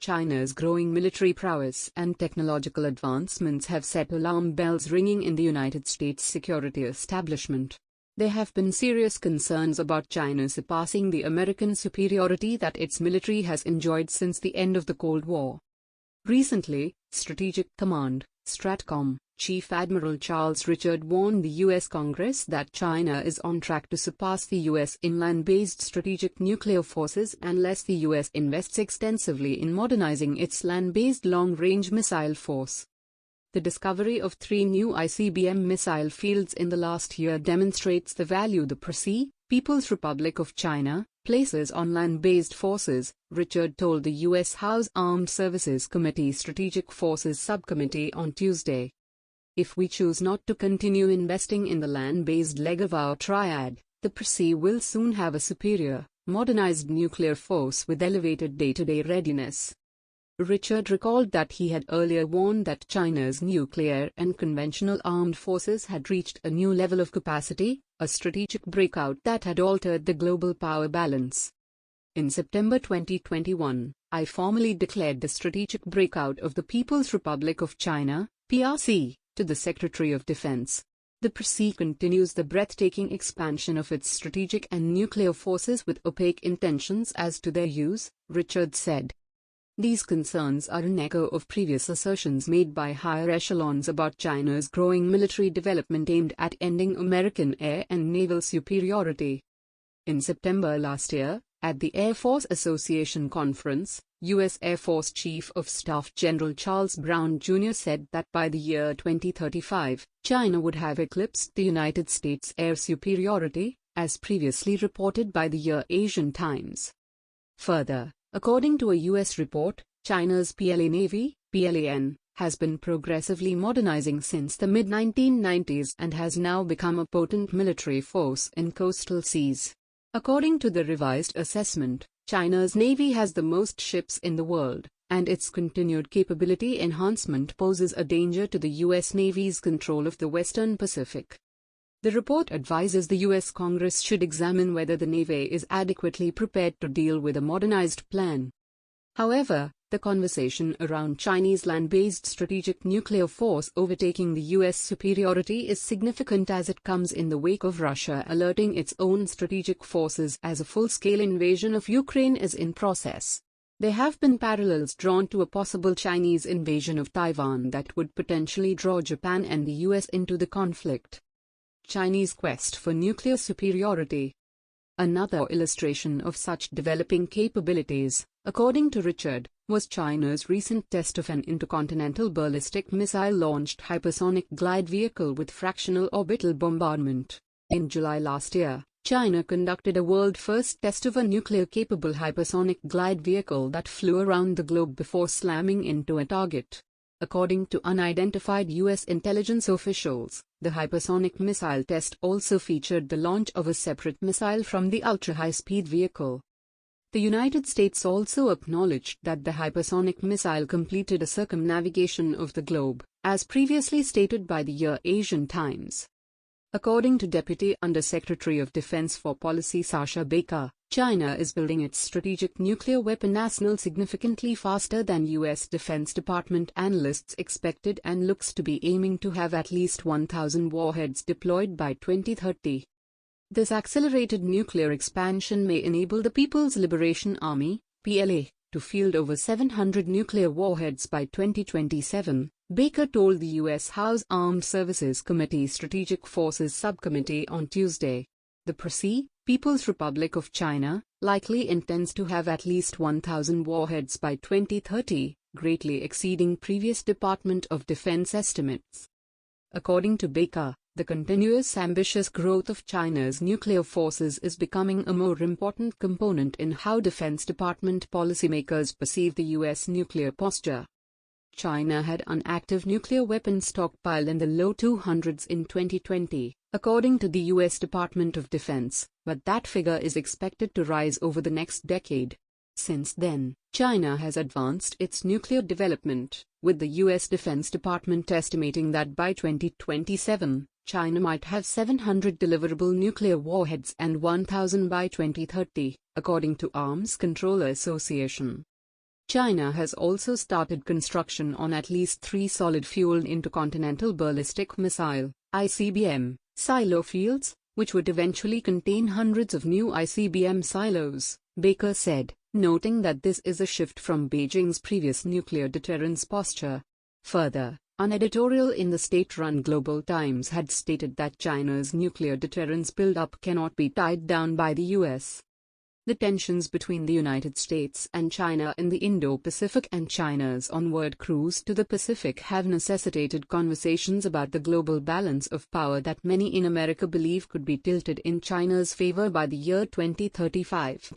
China's growing military prowess and technological advancements have set alarm bells ringing in the United States security establishment. There have been serious concerns about China surpassing the American superiority that its military has enjoyed since the end of the Cold War. Recently, Strategic Command, STRATCOM, Chief Admiral Charles Richard warned the U.S. Congress that China is on track to surpass the U.S. in land-based strategic nuclear forces unless the U.S. invests extensively in modernizing its land-based long-range missile force. The discovery of 3 new ICBM missile fields in the last year demonstrates the value the PRC, People's Republic of China, places on land-based forces, Richard told the U.S. House Armed Services Committee Strategic Forces Subcommittee on Tuesday. If we choose not to continue investing in the land-based leg of our triad, the PRC will soon have a superior, modernized nuclear force with elevated day-to-day readiness. Richard recalled that he had earlier warned that China's nuclear and conventional armed forces had reached a new level of capacity, a strategic breakout that had altered the global power balance. In September 2021, I formally declared the strategic breakout of the People's Republic of China, PRC, to the Secretary of Defense. The PRC continues the breathtaking expansion of its strategic and nuclear forces with opaque intentions as to their use, Richard said. These concerns are an echo of previous assertions made by higher echelons about China's growing military development aimed at ending American air and naval superiority. In September last year, at the Air Force Association conference, U.S. Air Force Chief of Staff General Charles Brown Jr. said that by the year 2035, China would have eclipsed the United States' air superiority, as previously reported by the Asian Times. Further, according to a U.S. report, China's PLA Navy, PLAN, has been progressively modernizing since the mid-1990s and has now become a potent military force in coastal seas. According to the revised assessment, China's Navy has the most ships in the world, and its continued capability enhancement poses a danger to the U.S. Navy's control of the Western Pacific. The report advises the U.S. Congress should examine whether the Navy is adequately prepared to deal with a modernized plan. However, the conversation around Chinese land-based strategic nuclear force overtaking the U.S. superiority is significant as it comes in the wake of Russia alerting its own strategic forces as a full-scale invasion of Ukraine is in process. There have been parallels drawn to a possible Chinese invasion of Taiwan that would potentially draw Japan and the U.S. into the conflict. Chinese quest for nuclear superiority. Another illustration of such developing capabilities, according to Richard, was China's recent test of an intercontinental ballistic missile-launched hypersonic glide vehicle with fractional orbital bombardment. In July last year, China conducted a world-first test of a nuclear-capable hypersonic glide vehicle that flew around the globe before slamming into a target. According to unidentified U.S. intelligence officials, the hypersonic missile test also featured the launch of a separate missile from the ultra-high-speed vehicle. The United States also acknowledged that the hypersonic missile completed a circumnavigation of the globe, as previously stated by the Asian Times. According to Deputy Under-Secretary of Defense for Policy Sasha Baker, China is building its strategic nuclear weapon arsenal significantly faster than U.S. Defense Department analysts expected and looks to be aiming to have at least 1,000 warheads deployed by 2030. This accelerated nuclear expansion may enable the People's Liberation Army, PLA, to field over 700 nuclear warheads by 2027, Baker told the U.S. House Armed Services Committee Strategic Forces Subcommittee on Tuesday. The PRC, People's Republic of China, likely intends to have at least 1,000 warheads by 2030, greatly exceeding previous Department of Defense estimates. According to Baker, the continuous ambitious growth of China's nuclear forces is becoming a more important component in how Defense Department policymakers perceive the U.S. nuclear posture. China had an active nuclear weapons stockpile in the low 200s in 2020, according to the U.S. Department of Defense, but that figure is expected to rise over the next decade. Since then, China has advanced its nuclear development, with the U.S. Defense Department estimating that by 2027, China might have 700 deliverable nuclear warheads and 1,000 by 2030, according to Arms Control Association. China has also started construction on at least 3 solid-fuel intercontinental ballistic missile (ICBM) silo fields, which would eventually contain hundreds of new ICBM silos, Baker said, noting that this is a shift from Beijing's previous nuclear deterrence posture. Further, an editorial in the state-run Global Times had stated that China's nuclear deterrence build-up cannot be tied down by the US. The tensions between the United States and China in the Indo-Pacific and China's onward cruise to the Pacific have necessitated conversations about the global balance of power that many in America believe could be tilted in China's favor by the year 2035.